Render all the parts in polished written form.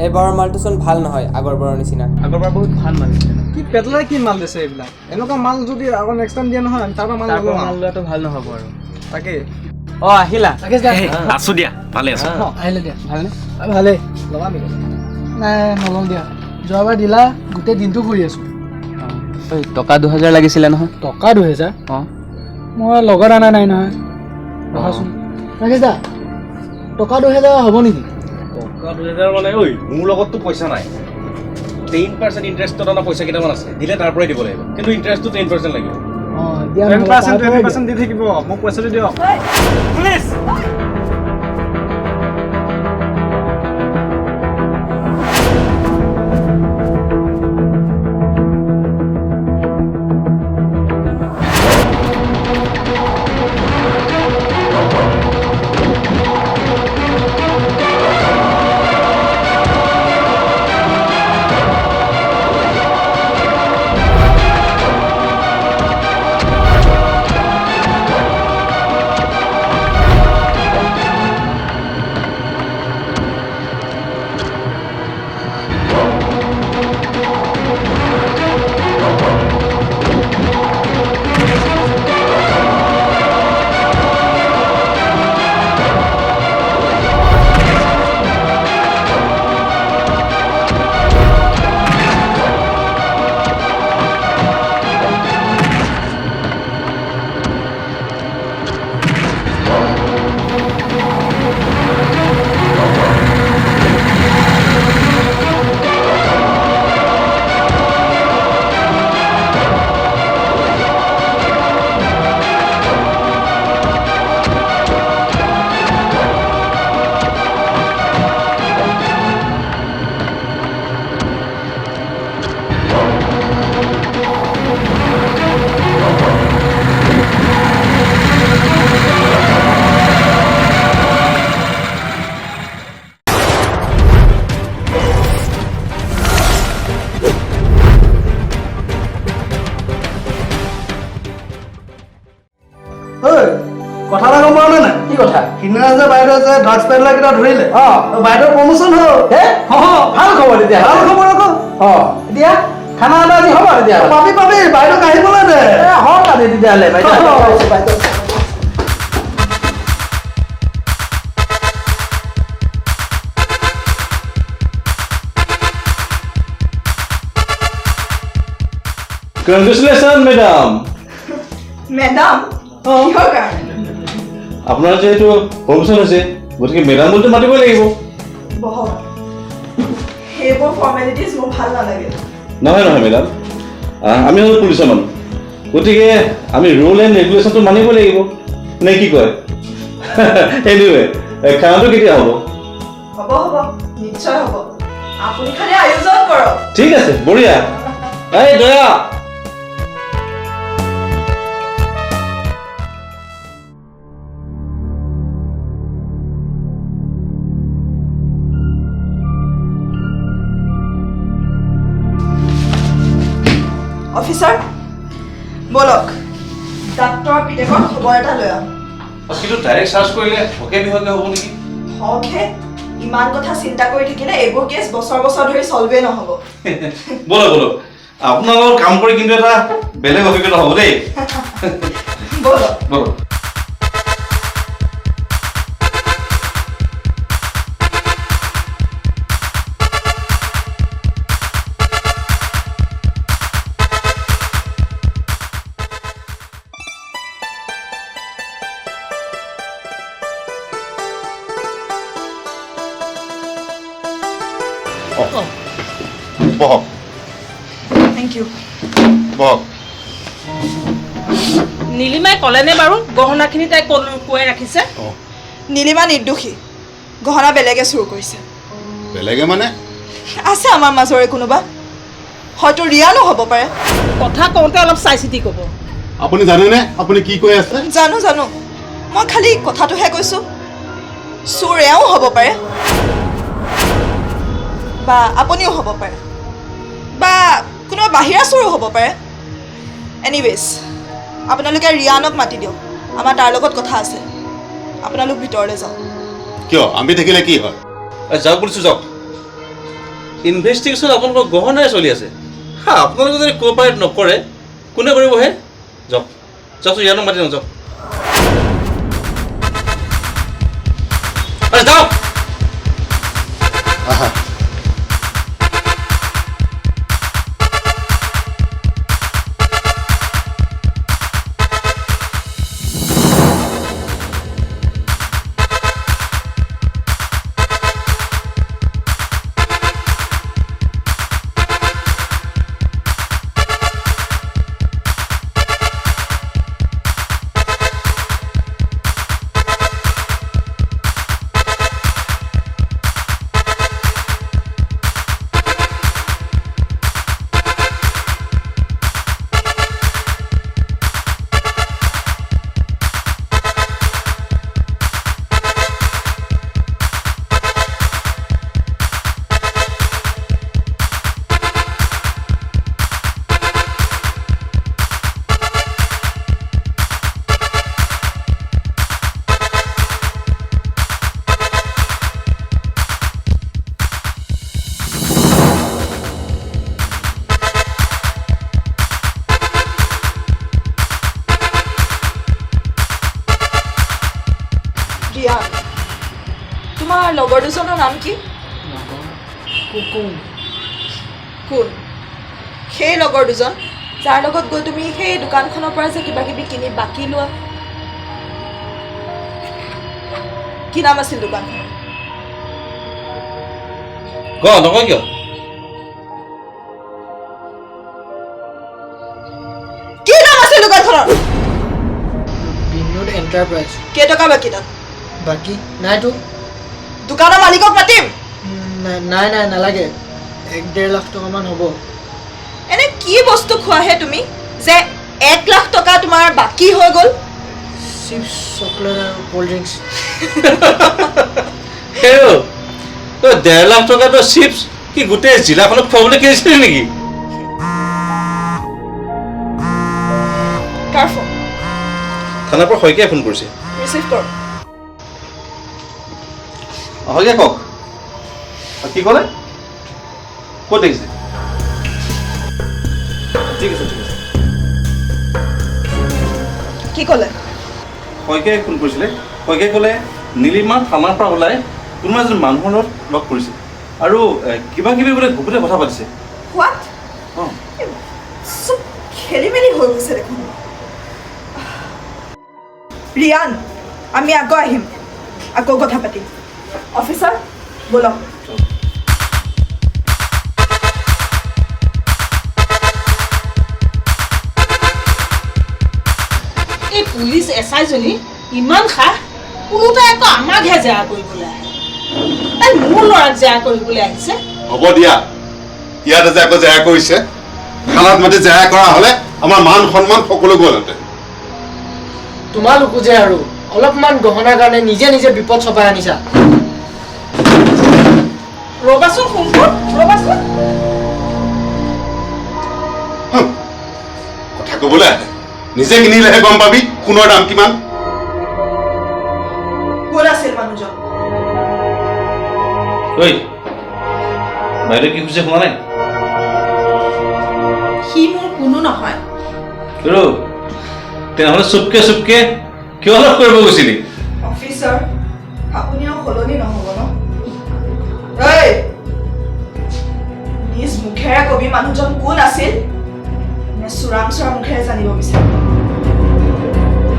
এবাৰৰ মালটোচোন ভাল নহয় আগৰবাৰৰ নিচিনা। আগৰবাৰ বহুত ভাল মাল দিছিলে। কি পেটলাই কি মাল দিছে এইবিলাক? এনেকুৱা মাল যদি আকৌ নেক্সট টাইম দিয়া নহয় তাৰ পৰা মাল ল'ব মাল লোৱাটো ভাল নহ'ব আৰু। তাকে আহিলা? আছো দিয়া, ভালে আছো। আহিলে দিয়া। ভালনে? ভালেই। লগাবি? নাই নলওঁ দিয়া। যোৱাবাৰ দিলা গোটেই দিনটো ঘূৰি আছোঁ। টকা 2000 লাগিছিলে নহয়। টকা 2000? মই লগত অনা নাই নহয়। ৰখাচোন। ৰাকেশ দা, টকা 2000 হ'ব নেকি? টকা 2000 মানে ঐ মোৰ লগততো পইচা নাই। 10% ইন্টাৰেষ্টত অনা পইচা কেইটামান আছে, দিলে তাৰ পৰাই দিব লাগিব, কিন্তু ইন্টাৰেষ্টটো 10% লাগিব। 10% দি থাকিব, মোক পইচাটো দিয়ক। প্লিজ কথা এটা গম পোৱা নাই? কি কথা? সিদিনা যে বাইদেউ যে ড্ৰাগছ পেডলাৰ কেইটা ধৰিলে, বাইদেউৰ প্ৰমোচন হ'ল। ভাল খবৰ তেতিয়া। ভাল খবৰ আকৌ। এতিয়া খানা এটা আজি হ'ব তেতিয়া। পাবি বাইদেউক আহিবলৈ দে। হওক আজি তেতিয়াহ'লে বাইদেউ। Congratulation madam. মেডাম কিহৰ কাৰণে? আপোনাৰ যেহেতু প্ৰমোচন হৈছে গতিকে মেডাম বুলি মাতিবই লাগিব। বহক, সেইবোৰ ফৰ্মেলিটিজ মোৰ ভাল নালাগে। নহয় মেডাম, আমি হ'ল পুলিচৰ মানুহ, গতিকে আমি ৰুল এণ্ড ৰেগুলেশ্যনটো মানিবই লাগিব, নে কি কয়? এনিৱে খানাটো কেতিয়া হ'ব? হ'ব নিশ্চয় হ'ব। আপুনি খালি আয়োজন কৰক। ঠিক আছে, বঢ়িয়া। এই দয়া, অফিচাৰ বলক, ডাক্তৰৰ পিতেকৰ খবৰ এটা লৈ আহক। কিন্তু ডাইৰেক্ট চাৰ্জ কৰিলে হকে বিহকে হ'ব নেকি? হকহে? ইমান কথা চিন্তা কৰি থাকিলে এইবোৰ কেছ বছৰ ধৰি চলভে নহ'ব। বলক আপোনাৰ লগত কাম কৰি কিন্তু এটা বেলেগ অভিজ্ঞতা হ'ব দেই। বলক। বহক। Thank you. বহক। নীলিমাই ক'লেনে বাৰু গহনাখিনি তাই কৈ ৰাখিছে? নীলিমা নিৰ্দোষী, গহনা বেলেগে চুৰ কৰিছে। বেলেগে মানে? আছে আমাৰ মাজৰে কোনোবা, হয়তো ৰিয়ানো হ'ব পাৰে। কথা কওঁতে অলপ চাই চিতি ক'ব। আপুনি জানেনে আপুনি কি কৈ আছে? জানো, মই খালি কথাটোহে কৈছোঁ। চোৰ এয়াও হ'ব পাৰে, বা আপুনিও হ'ব পাৰে, বা কোনোবা বাহিৰা চোৰো হ'ব পাৰে। এনিৱেজ আপোনালোকে ৰিয়ানক মাতি দিয়ক, আমাৰ তাৰ লগত কথা আছে। আপোনালোক ভিতৰলৈ যাওক। কিয়? আমি থাকিলে কি হয়? যাওক বুলিছোঁ, যাওক। ইনভেষ্টিগেশ্যন আপোনালোকৰ গহনাৰে চলি আছে হা আপোনালোকে যদি কোঅপাৰেট নকৰে কোনে কৰিব হে যাওক যাওকচোন ইয়াত মাতি নাযাওক আৰে যাওক আহা ৰিয়ান তোমাৰ লগৰ দুজনৰ নাম কি কোন সেই লগৰ দুজন যাৰ লগত গৈ তুমি সেই দোকানখনৰ পৰা যে কিবা কিবি কিনি বাকী লোৱা কি নাম আছিল দোকানখনৰ নকয় কিয় কি নাম আছিল দোকানখনৰ বিনোদ এণ্টাৰপ্ৰাইজ কেইটকা বাকী তাত বাকী নাইতো দোকানৰ মালিকক মাতিম নাই নালাগে 1.5 লাখ টকামান হ'ব এনে কি বস্তু খোৱাহে তুমি যে 1 লাখ টকা তোমাৰ বাকী হৈ গ'ল চিপছ চকলেট আৰু কোল্ড ড্ৰিংকছ হেও তই 1.5 লাখ টকাটো চিপছ কি গোটেই জিলাখনত খুৱাবলৈ কিনিছিলি নেকি কাৰ ফোন থানাৰ পৰা শইকীয়াই ফোন কৰিছে ৰিচিভ কৰ শইকীয়া কওক কি ক'লে ক'ত দেখিছে ঠিক আছে কি ক'লে শইকীয়াই ফোন কৰিছিলে শইকীয়াই ক'লে নীলিমা থানাৰ পৰা ওলাই কোনোবা এজন মানুহৰ লগত লগ কৰিছে আৰু কিবা কিবি বোলে গুপুতে কথা পাতিছে হোৱাট চব খেলি মেলি হৈ গৈছে দেখোন ৰিয়ান আমি আকৌ আহিম আকৌ কথা পাতিম অফিচাৰ বলক এই পুলিচ এছআইজনী ইমান খাহ কোনোটাই আকৌ আমাকহে জেৰা কৰিবলৈ আহে তাই মোৰ ল'ৰাক জেৰা কৰিবলৈ আহিছে হ'ব দিয়া ইয়াতে যে আকৌ জেৰা কৰিছে থানাত মাতি জেৰা কৰা হ'লে আমাৰ মান সন্মান সকলো গ'লহেঁতেন তোমালোকো যে আৰু অলপমান গহনাৰ কাৰণে নিজে নিজে বিপদ চপাই আনিছা ৰ'বাচোন সোনটোৰ ৰ'বাচোন কথা ক'বলৈ আহে নিজে কিনিলেহে গম পাবি সোণৰ দাম কিমান কোন আছিল মানুহজন ঐ বাইদেউ কি খুজিছে শুনা নাই সি মোৰ কোনো নহয় তেনেহ'লে চুপকে চুপকে কিয় লগ কৰিব গৈছিলি অফিচাৰ আপুনিও সলনি নহ'ব ন নিজ মুখেৰে কবি মানুহজন কোন আছিল নে চোৰাংচোৱাৰ মুখেৰে জানিব বিচাৰে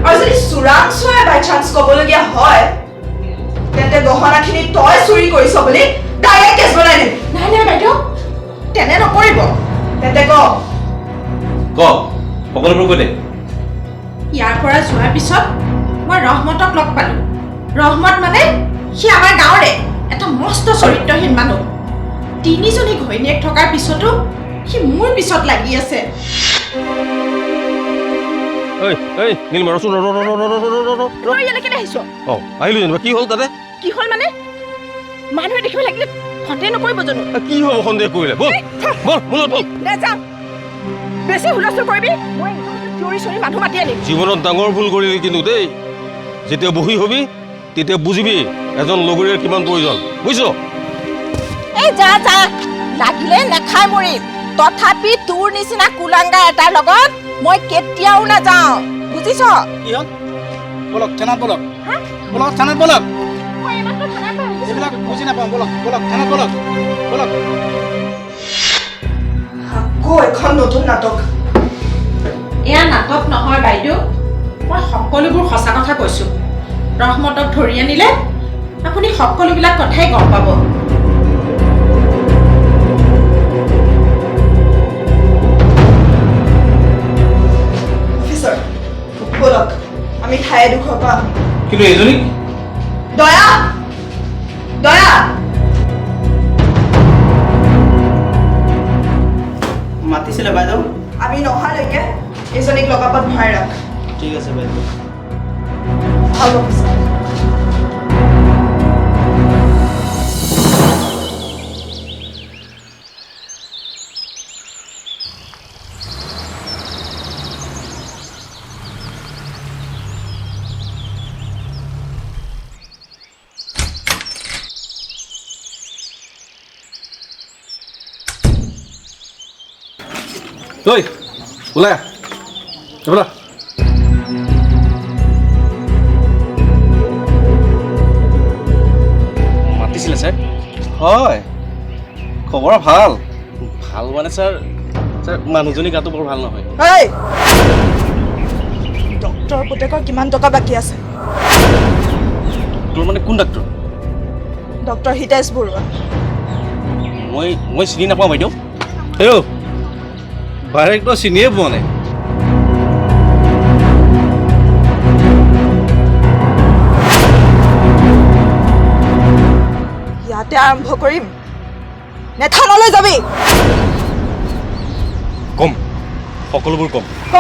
আৰু যদি চোৰাংচোৱাই বাই চান্স ক'বলগীয়া হয় তেন্তে গহনাখিনি তই চুৰি কৰিছ বুলি ডাইৰেক্ট কেছ বনাই দিম নাই বাইদেউ তেনে নকৰিব তেন্তে ক সকলোবোৰ কৈ দে ইয়াৰ পৰা যোৱাৰ পিছত মই ৰহমতক লগ পালোঁ ৰহমত মানে সি আমাৰ গাঁৱৰে এটা মস্ত চৰিত্ৰহীন মানুহ 3জনী ঘৈণীয়েক থকাৰ পিছতো সি মোৰ পিছত লাগি আছে আহিলো যেনিবা কি হ'ল তাতে কি হ'ল মানে মানুহে দেখিব লাগিলে সন্দেহ নকৰিব জানো কি হ'ব সন্দেহ কৰিলে বল বল বল বেছি হুলস্থুল কৰিবি মই চিঞৰি চিঞৰি মানুহ মাতি আনিম জীৱনত ডাঙৰ ভুল কৰিলি কিন্তু দেই যেতিয়া বহি হবি তেতিয়া বুজিবি এজন লগৰীয়াৰ কিমান প্ৰয়োজন বুজিছ এই যা লাগিলে নেখাই মৰিম তথাপি তোৰ নিচিনা কুলাংগা এটাৰ লগত মই কেতিয়াও নাযাওঁ বুজিছ কি হ'ল বলক থানাত বলক বলক থানাত বলক এইবিলাক বুজি নাপাওঁ বলক বলক থানাত বলক বলক আকৌ এখন নতুন নাটক এয়া নাটক নহয় বাইদেউ মই সকলোবোৰ সঁচা কথা কৈছোঁ ৰহমতক ধৰি আনিলে আপুনি সকলোবিলাক কথাই গম পাব অফিচাৰ বলক আমি ঠাই এডোখৰ পৰা আহোঁ কিন্তু এজনী দয়া দয়া মাতিছিলে বাইদেউ আমি নহালৈকে এজনীক লগাপত ভৰাই ৰাখ ঠিক আছে বাইদেউ ভাল অফিচাৰ ঐ ওলাই বলা মাতিছিলে ছাৰ হয় খবৰ ভাল ভাল মানে ছাৰ মানুহজনী গাটো বৰ ভাল নহয় এই ডক্টৰ পুতেকৰ কিমান টকা বাকী আছে তোৰ মানে কোন ডাক্তৰ ডক্টৰ হিতেশ বৰুৱা মই চিনি নাপাওঁ বাইদেউ হেৰৌ বাইৰেক তই চিনিয়ে পোৱা নাই ইয়াতে আৰম্ভ কৰিম নে থানালৈ যাবি কম সকলোবোৰ কম ক